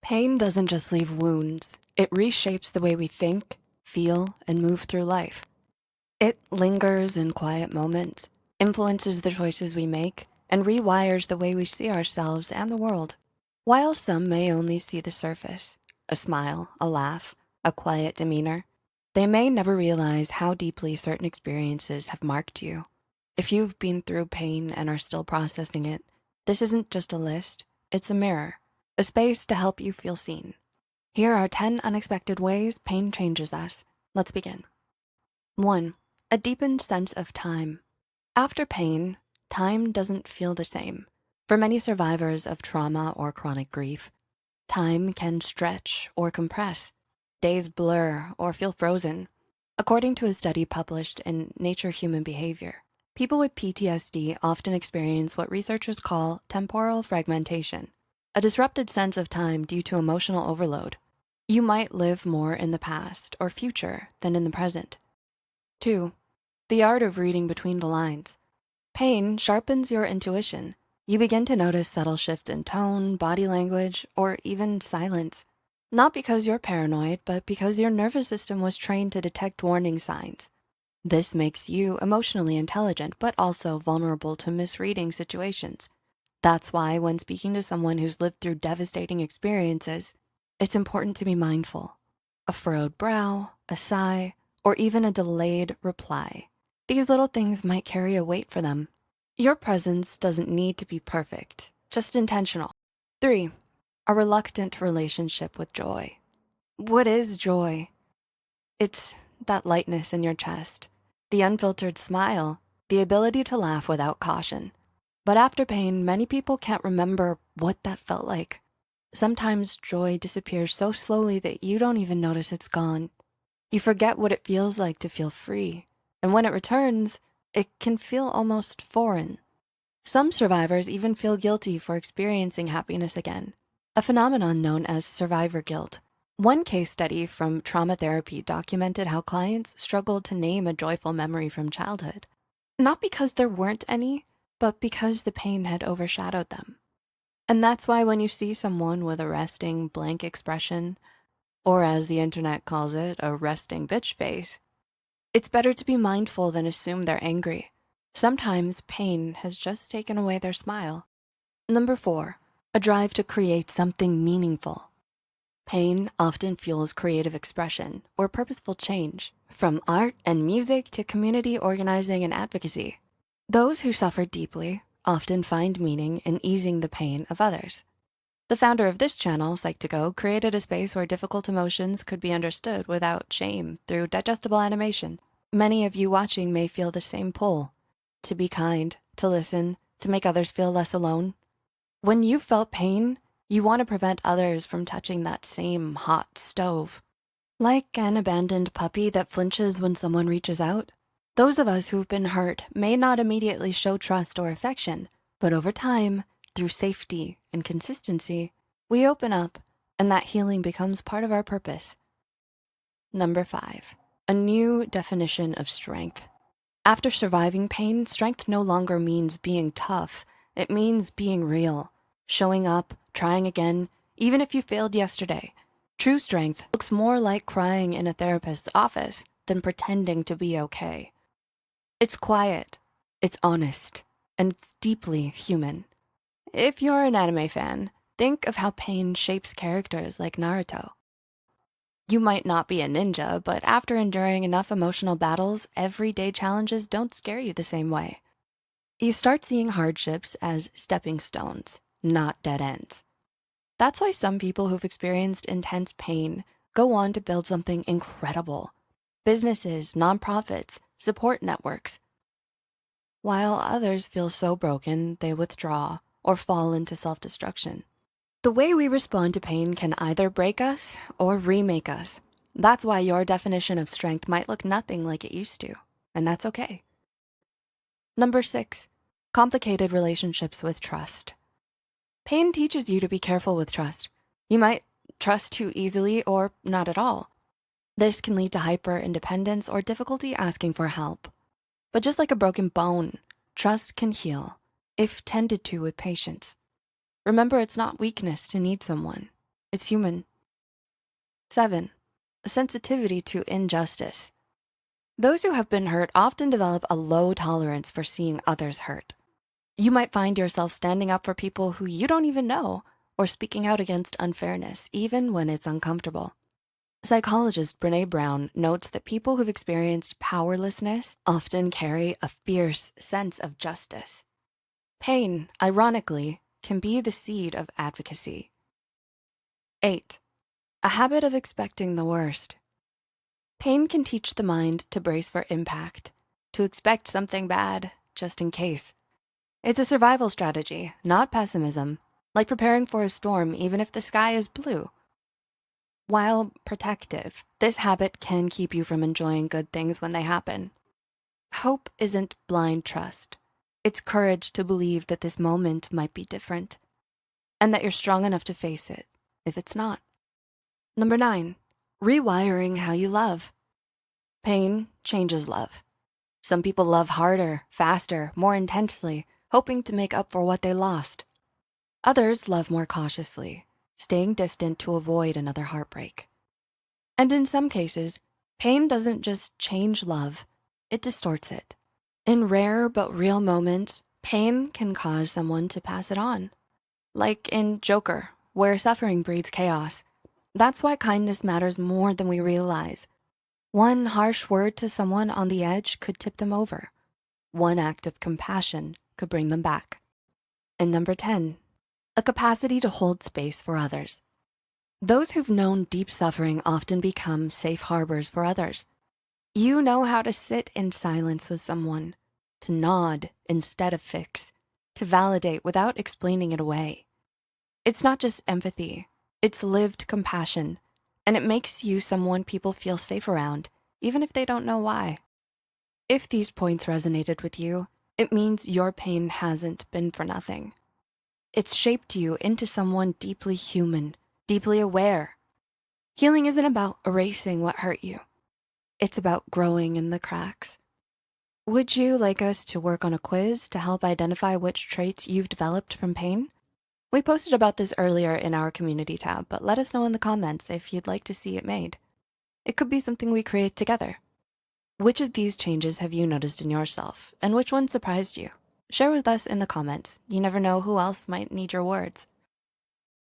Pain doesn't just leave wounds, it reshapes the way we think, feel, and move through life. It lingers in quiet moments, influences the choices we make, and rewires the way we see ourselves and the world. While some may only see the surface, a smile, a laugh, a quiet demeanor, they may never realize how deeply certain experiences have marked you. If you've been through pain and are still processing it, this isn't just a list, it's a mirror, a space to help you feel seen. Here are 10 unexpected ways pain changes us. Let's begin. 1. A deepened sense of time. After pain, time doesn't feel the same. For many survivors of trauma or chronic grief, time can stretch or compress. Days blur or feel frozen. According to a study published in Nature Human Behavior, people with PTSD often experience what researchers call temporal fragmentation, a disrupted sense of time due to emotional overload. You might live more in the past or future than in the present. 2. The art of reading between the lines. Pain sharpens your intuition. You begin to notice subtle shifts in tone, body language, or even silence. Not because you're paranoid, but because your nervous system was trained to detect warning signs. This makes you emotionally intelligent, but also vulnerable to misreading situations. That's why when speaking to someone who's lived through devastating experiences, it's important to be mindful. A furrowed brow, a sigh, or even a delayed reply. These little things might carry a weight for them. Your presence doesn't need to be perfect, just intentional. 3. A reluctant relationship with joy. What is joy? It's that lightness in your chest, the unfiltered smile, the ability to laugh without caution. But after pain, many people can't remember what that felt like. Sometimes joy disappears so slowly that you don't even notice it's gone. You forget what it feels like to feel free. And when it returns, it can feel almost foreign. Some survivors even feel guilty for experiencing happiness again, a phenomenon known as survivor guilt. One case study from trauma therapy documented how clients struggled to name a joyful memory from childhood, not because there weren't any, but because the pain had overshadowed them. And that's why when you see someone with a resting blank expression, or as the internet calls it, a resting bitch face, it's better to be mindful than assume they're angry. Sometimes pain has just taken away their smile. 4, a drive to create something meaningful. Pain often fuels creative expression or purposeful change, from art and music to community organizing and advocacy. Those who suffer deeply often find meaning in easing the pain of others. The founder of this channel, Psych2Go, created a space where difficult emotions could be understood without shame through digestible animation. Many of you watching may feel the same pull, to be kind, to listen, to make others feel less alone. When you felt pain, you want to prevent others from touching that same hot stove. Like an abandoned puppy that flinches when someone reaches out, those of us who've been hurt may not immediately show trust or affection, but over time, through safety and consistency, we open up and that healing becomes part of our purpose. 5, a new definition of strength. After surviving pain, strength no longer means being tough. It means being real, showing up, trying again, even if you failed yesterday. True strength looks more like crying in a therapist's office than pretending to be okay. It's quiet, it's honest, and it's deeply human. If you're an anime fan, think of how pain shapes characters like Naruto. You might not be a ninja, but after enduring enough emotional battles, everyday challenges don't scare you the same way. You start seeing hardships as stepping stones, not dead ends. That's why some people who've experienced intense pain go on to build something incredible. Businesses, nonprofits, support networks. While others feel so broken, they withdraw or fall into self-destruction. The way we respond to pain can either break us or remake us. That's why your definition of strength might look nothing like it used to, and that's okay. 6, complicated relationships with trust. Pain teaches you to be careful with trust. You might trust too easily or not at all. This can lead to hyper-independence or difficulty asking for help. But just like a broken bone, trust can heal if tended to with patience. Remember, it's not weakness to need someone. It's human. 7. A sensitivity to injustice. Those who have been hurt often develop a low tolerance for seeing others hurt. You might find yourself standing up for people who you don't even know, or speaking out against unfairness, even when it's uncomfortable. Psychologist Brené Brown notes that people who've experienced powerlessness often carry a fierce sense of justice. Pain, ironically, can be the seed of advocacy. 8. A habit of expecting the worst. Pain can teach the mind to brace for impact, to expect something bad, just in case. It's a survival strategy, not pessimism, like preparing for a storm even if the sky is blue. While protective, this habit can keep you from enjoying good things when they happen. Hope isn't blind trust. It's courage to believe that this moment might be different, and that you're strong enough to face it if it's not. Number 9, rewiring how you love. Pain changes love. Some people love harder, faster, more intensely, hoping to make up for what they lost. Others love more cautiously, staying distant to avoid another heartbreak. And in some cases, pain doesn't just change love, it distorts it. In rare but real moments, pain can cause someone to pass it on. Like in Joker, where suffering breeds chaos. That's why kindness matters more than we realize. One harsh word to someone on the edge could tip them over. One act of compassion could bring them back. And number 10, a capacity to hold space for others. Those who've known deep suffering often become safe harbors for others. You know how to sit in silence with someone, to nod instead of fix, to validate without explaining it away. It's not just empathy, it's lived compassion, and it makes you someone people feel safe around, even if they don't know why. If these points resonated with you, it means your pain hasn't been for nothing. It's shaped you into someone deeply human, deeply aware. Healing isn't about erasing what hurt you. It's about growing in the cracks. Would you like us to work on a quiz to help identify which traits you've developed from pain? We posted about this earlier in our community tab, but let us know in the comments if you'd like to see it made. It could be something we create together. Which of these changes have you noticed in yourself, and which one surprised you? Share with us in the comments. You never know who else might need your words.